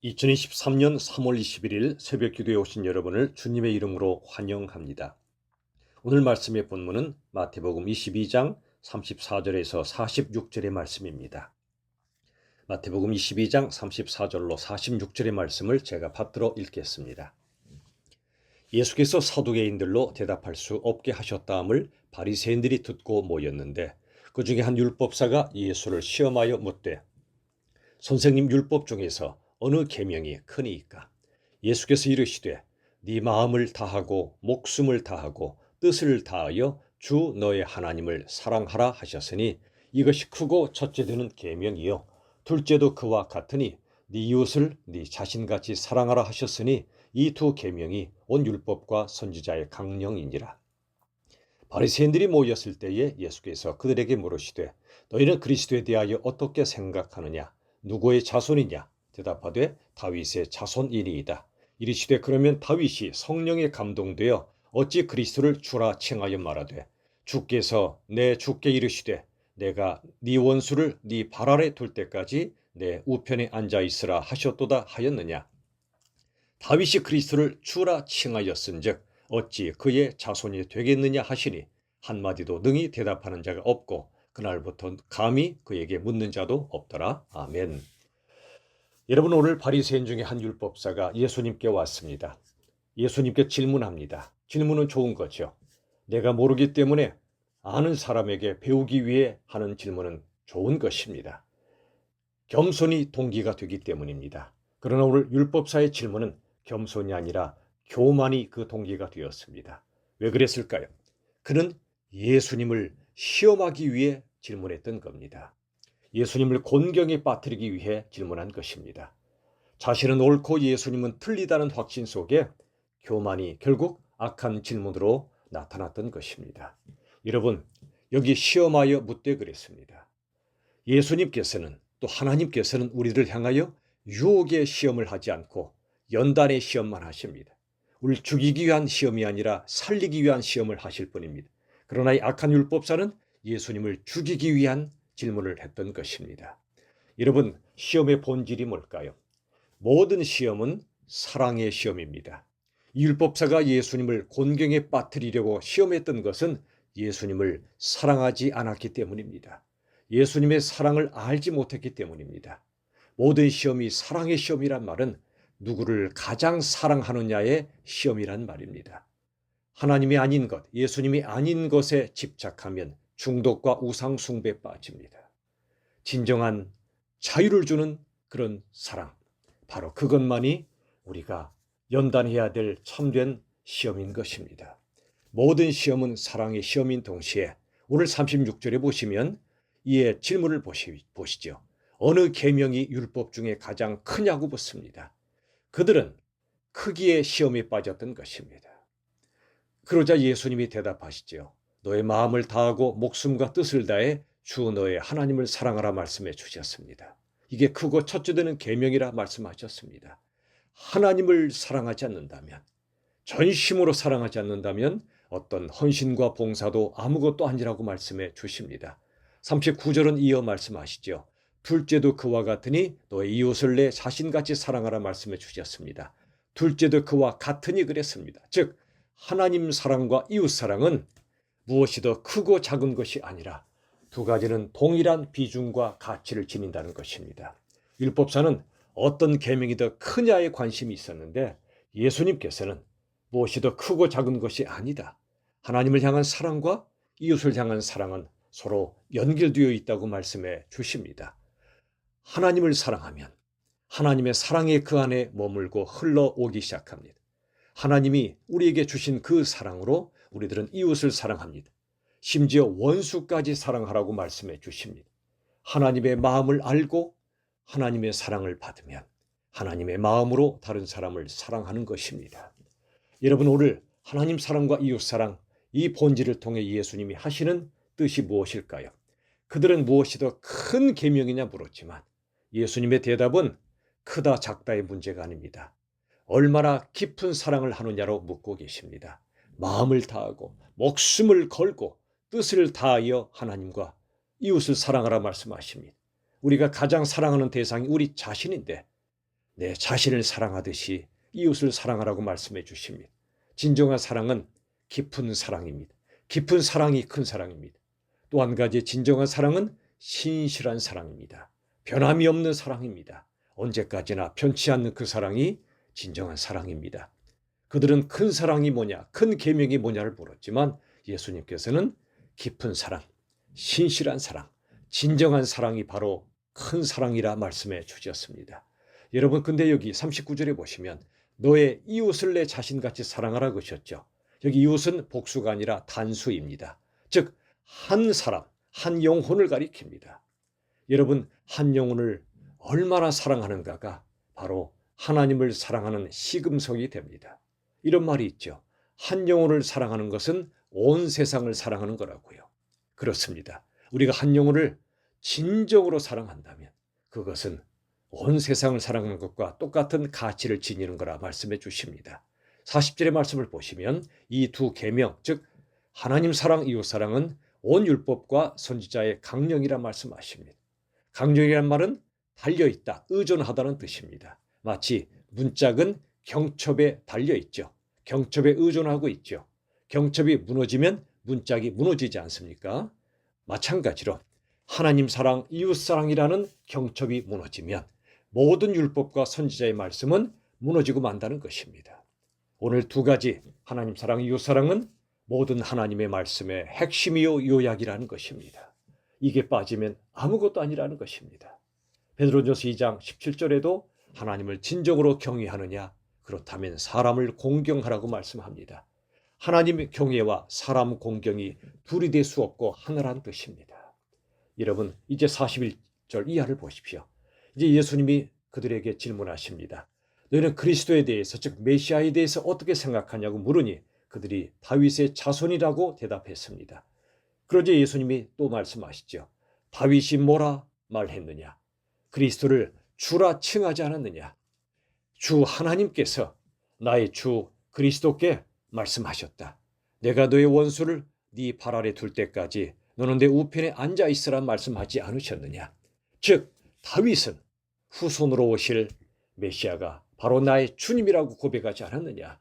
2023년 3월 21일 새벽 기도에 오신 여러분을 주님의 이름으로 환영합니다. 오늘 말씀의 본문은 마태복음 22장 34절에서 46절의 말씀입니다. 마태복음 22장 34절로 46절의 말씀을 제가 받들어 읽겠습니다. 예수께서 사두개인들로 대답할 수 없게 하셨다함을 바리새인들이 듣고 모였는데 그 중에 한 율법사가 예수를 시험하여 묻되 선생님, 율법 중에서 어느 계명이 크니이까? 예수께서 이르시되 네 마음을 다하고 목숨을 다하고 뜻을 다하여 주 너의 하나님을 사랑하라 하셨으니 이것이 크고 첫째 되는 계명이요 둘째도 그와 같으니 네 이웃을 네 자신같이 사랑하라 하셨으니 이 두 계명이 온 율법과 선지자의 강령이니라. 바리새인들이 모였을 때에 예수께서 그들에게 물으시되 너희는 그리스도에 대하여 어떻게 생각하느냐? 누구의 자손이냐? 대답하되 다윗의 자손이니이다. 이르시되 그러면 다윗이 성령에 감동되어 어찌 그리스도를 주라 칭하여 말하되 주께서 내 주께 이르시되 내가 네 원수를 네 발 아래 둘 때까지 내 우편에 앉아 있으라 하셨도다 하였느냐? 다윗이 그리스도를 주라 칭하였은즉 어찌 그의 자손이 되겠느냐 하시니 한마디도 능히 대답하는 자가 없고 그날부터 감히 그에게 묻는 자도 없더라. 아멘. 여러분, 오늘 바리새인 중에 한 율법사가 예수님께 왔습니다. 예수님께 질문합니다. 질문은 좋은 거죠. 내가 모르기 때문에 아는 사람에게 배우기 위해 하는 질문은 좋은 것입니다. 겸손이 동기가 되기 때문입니다. 그러나 오늘 율법사의 질문은 겸손이 아니라 교만이 그 동기가 되었습니다. 왜 그랬을까요? 그는 예수님을 시험하기 위해 질문했던 겁니다. 예수님을 곤경에 빠뜨리기 위해 질문한 것입니다. 자신은 옳고 예수님은 틀리다는 확신 속에 교만이 결국 악한 질문으로 나타났던 것입니다. 여러분, 여기 시험하여 묻되 그랬습니다. 예수님께서는 또 하나님께서는 우리를 향하여 유혹의 시험을 하지 않고 연단의 시험만 하십니다. 우리를 죽이기 위한 시험이 아니라 살리기 위한 시험을 하실 뿐입니다. 그러나 이 악한 율법사는 예수님을 죽이기 위한 질문을 했던 것입니다. 여러분, 시험의 본질이 뭘까요? 모든 시험은 사랑의 시험입니다. 이 율법사가 예수님을 곤경에 빠뜨리려고 시험했던 것은 예수님을 사랑하지 않았기 때문입니다. 예수님의 사랑을 알지 못했기 때문입니다. 모든 시험이 사랑의 시험이란 말은 누구를 가장 사랑하느냐의 시험이란 말입니다. 하나님이 아닌 것, 예수님이 아닌 것에 집착하면 중독과 우상 숭배에 빠집니다. 진정한 자유를 주는 그런 사랑, 바로 그것만이 우리가 연단해야 될 참된 시험인 것입니다. 모든 시험은 사랑의 시험인 동시에 오늘 36절에 보시면 이에 질문을 보시죠. 어느 계명이 율법 중에 가장 크냐고 묻습니다. 그들은 크기의 시험에 빠졌던 것입니다. 그러자 예수님이 대답하시죠. 너의 마음을 다하고 목숨과 뜻을 다해 주 너의 하나님을 사랑하라 말씀해 주셨습니다. 이게 크고 첫째 되는 계명이라 말씀하셨습니다. 하나님을 사랑하지 않는다면, 전심으로 사랑하지 않는다면 어떤 헌신과 봉사도 아무것도 아니라고 말씀해 주십니다. 39절은 이어 말씀하시죠. 둘째도 그와 같으니 너의 이웃을 내 자신같이 사랑하라 말씀해 주셨습니다. 둘째도 그와 같으니 그랬습니다. 즉 하나님 사랑과 이웃 사랑은 무엇이 더 크고 작은 것이 아니라 두 가지는 동일한 비중과 가치를 지닌다는 것입니다. 율법사는 어떤 계명이 더 크냐에 관심이 있었는데 예수님께서는 무엇이 더 크고 작은 것이 아니다. 하나님을 향한 사랑과 이웃을 향한 사랑은 서로 연결되어 있다고 말씀해 주십니다. 하나님을 사랑하면 하나님의 사랑이 그 안에 머물고 흘러오기 시작합니다. 하나님이 우리에게 주신 그 사랑으로 우리들은 이웃을 사랑합니다. 심지어 원수까지 사랑하라고 말씀해 주십니다. 하나님의 마음을 알고 하나님의 사랑을 받으면 하나님의 마음으로 다른 사람을 사랑하는 것입니다. 여러분, 오늘 하나님 사랑과 이웃 사랑, 이 본질을 통해 예수님이 하시는 뜻이 무엇일까요? 그들은 무엇이 더 큰 계명이냐 물었지만 예수님의 대답은 크다 작다의 문제가 아닙니다. 얼마나 깊은 사랑을 하느냐로 묻고 계십니다. 마음을 다하고 목숨을 걸고 뜻을 다하여 하나님과 이웃을 사랑하라 말씀하십니다. 우리가 가장 사랑하는 대상이 우리 자신인데 내 자신을 사랑하듯이 이웃을 사랑하라고 말씀해 주십니다. 진정한 사랑은 깊은 사랑입니다. 깊은 사랑이 큰 사랑입니다. 또 한 가지 진정한 사랑은 신실한 사랑입니다. 변함이 없는 사랑입니다. 언제까지나 변치 않는 그 사랑이 진정한 사랑입니다. 그들은 큰 사랑이 뭐냐, 큰 계명이 뭐냐를 물었지만 예수님께서는 깊은 사랑, 신실한 사랑, 진정한 사랑이 바로 큰 사랑이라 말씀해 주셨습니다. 여러분, 근데 여기 39절에 보시면 너의 이웃을 내 자신같이 사랑하라 그러셨죠. 여기 이웃은 복수가 아니라 단수입니다. 즉 한 사람, 한 영혼을 가리킵니다. 여러분, 한 영혼을 얼마나 사랑하는가가 바로 하나님을 사랑하는 시금석이 됩니다. 이런 말이 있죠. 한 영혼을 사랑하는 것은 온 세상을 사랑하는 거라고요. 그렇습니다. 우리가 한 영혼을 진정으로 사랑한다면 그것은 온 세상을 사랑하는 것과 똑같은 가치를 지니는 거라 말씀해 주십니다. 40절의 말씀을 보시면 이 두 계명, 즉 하나님 사랑, 이웃 사랑은 온 율법과 선지자의 강령이라 말씀하십니다. 강령이란 말은 달려있다, 의존하다는 뜻입니다. 마치 문짝은 경첩에 달려있죠. 경첩에 의존하고 있죠. 경첩이 무너지면 문짝이 무너지지 않습니까? 마찬가지로 하나님 사랑, 이웃 사랑이라는 경첩이 무너지면 모든 율법과 선지자의 말씀은 무너지고 만다는 것입니다. 오늘 두 가지 하나님 사랑, 이웃 사랑은 모든 하나님의 말씀의 핵심이요 요약이라는 것입니다. 이게 빠지면 아무것도 아니라는 것입니다. 베드로전서 2장 17절에도 하나님을 진정으로 경외하느냐? 그렇다면 사람을 공경하라고 말씀합니다. 하나님의 경외와 사람 공경이 둘이 될 수 없고 하나라는 뜻입니다. 여러분, 이제 41절 이하를 보십시오. 이제 예수님이 그들에게 질문하십니다. 너희는 그리스도에 대해서, 즉 메시아에 대해서 어떻게 생각하냐고 물으니 그들이 다윗의 자손이라고 대답했습니다. 그러자 예수님이 또 말씀하시죠. 다윗이 뭐라 말했느냐? 그리스도를 주라 칭하지 않았느냐? 주 하나님께서 나의 주 그리스도께 말씀하셨다. 내가 너의 원수를 네 발 아래 둘 때까지 너는 내 우편에 앉아 있으라 말씀하지 않으셨느냐? 즉 다윗은 후손으로 오실 메시아가 바로 나의 주님이라고 고백하지 않았느냐?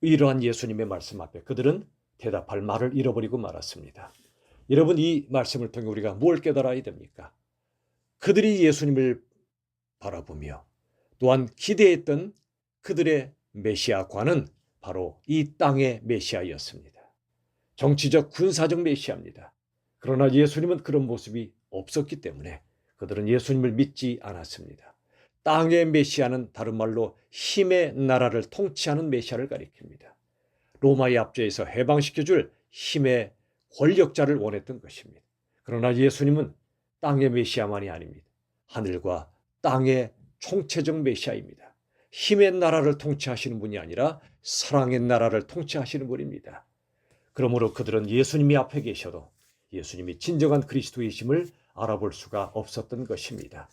이러한 예수님의 말씀 앞에 그들은 대답할 말을 잃어버리고 말았습니다. 여러분, 이 말씀을 통해 우리가 뭘 깨달아야 됩니까? 그들이 예수님을 바라보며 또한 기대했던 그들의 메시아관은 바로 이 땅의 메시아였습니다. 정치적 군사적 메시아입니다. 그러나 예수님은 그런 모습이 없었기 때문에 그들은 예수님을 믿지 않았습니다. 땅의 메시아는 다른 말로 힘의 나라를 통치하는 메시아를 가리킵니다. 로마의 압제에서 해방시켜줄 힘의 권력자를 원했던 것입니다. 그러나 예수님은 땅의 메시아만이 아닙니다. 하늘과 땅의 총체적 메시아입니다. 힘의 나라를 통치하시는 분이 아니라 사랑의 나라를 통치하시는 분입니다. 그러므로 그들은 예수님이 앞에 계셔도 예수님이 진정한 그리스도이심을 알아볼 수가 없었던 것입니다.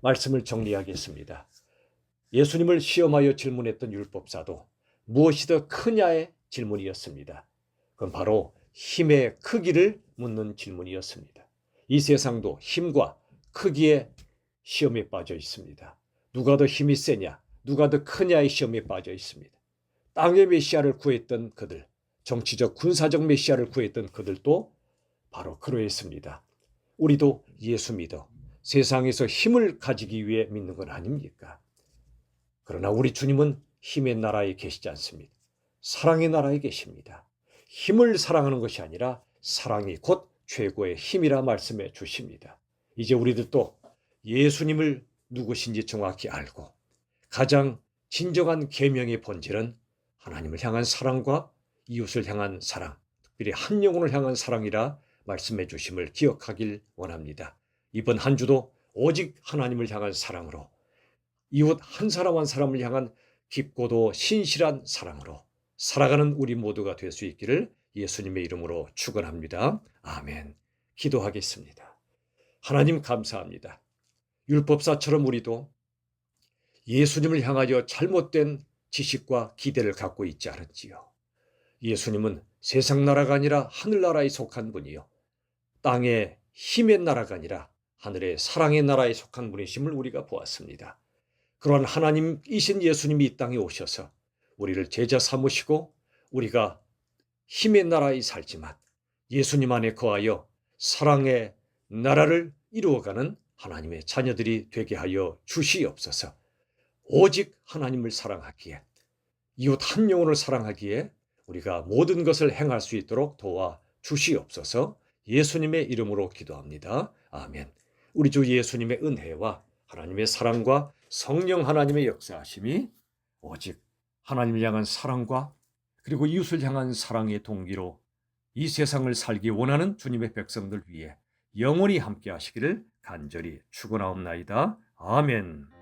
말씀을 정리하겠습니다. 예수님을 시험하여 질문했던 율법사도 무엇이 더 크냐의 질문이었습니다. 그건 바로 힘의 크기를 묻는 질문이었습니다. 이 세상도 힘과 크기의 시험에 빠져 있습니다. 누가 더 힘이 세냐, 누가 더 크냐의 시험에 빠져 있습니다. 땅의 메시아를 구했던 그들, 정치적 군사적 메시아를 구했던 그들도 바로 그러했습니다. 우리도 예수 믿어 세상에서 힘을 가지기 위해 믿는 건 아닙니까? 그러나 우리 주님은 힘의 나라에 계시지 않습니다. 사랑의 나라에 계십니다. 힘을 사랑하는 것이 아니라 사랑이 곧 최고의 힘이라 말씀해 주십니다. 이제 우리들도 예수님을 누구신지 정확히 알고 가장 진정한 계명의 본질은 하나님을 향한 사랑과 이웃을 향한 사랑, 특별히 한 영혼을 향한 사랑이라 말씀해 주심을 기억하길 원합니다. 이번 한 주도 오직 하나님을 향한 사랑으로, 이웃 한 사람 한 사람을 향한 깊고도 신실한 사랑으로 살아가는 우리 모두가 될 수 있기를 예수님의 이름으로 축원합니다. 아멘. 기도하겠습니다. 하나님 감사합니다. 율법사처럼 우리도 예수님을 향하여 잘못된 지식과 기대를 갖고 있지 않은지요. 예수님은 세상 나라가 아니라 하늘나라에 속한 분이요, 땅의 힘의 나라가 아니라 하늘의 사랑의 나라에 속한 분이심을 우리가 보았습니다. 그러한 하나님이신 예수님이 이 땅에 오셔서 우리를 제자 삼으시고 우리가 힘의 나라에 살지만 예수님 안에 거하여 사랑의 나라를 이루어가는 하나님의 자녀들이 되게 하여 주시옵소서. 오직 하나님을 사랑하기에, 이웃 한 영혼을 사랑하기에 우리가 모든 것을 행할 수 있도록 도와 주시옵소서. 예수님의 이름으로 기도합니다. 아멘. 우리 주 예수님의 은혜와 하나님의 사랑과 성령 하나님의 역사하심이 오직 하나님을 향한 사랑과 그리고 이웃을 향한 사랑의 동기로 이 세상을 살기 원하는 주님의 백성들 위해 영원히 함께 하시기를 간절히 축원하옵나이다. 아멘.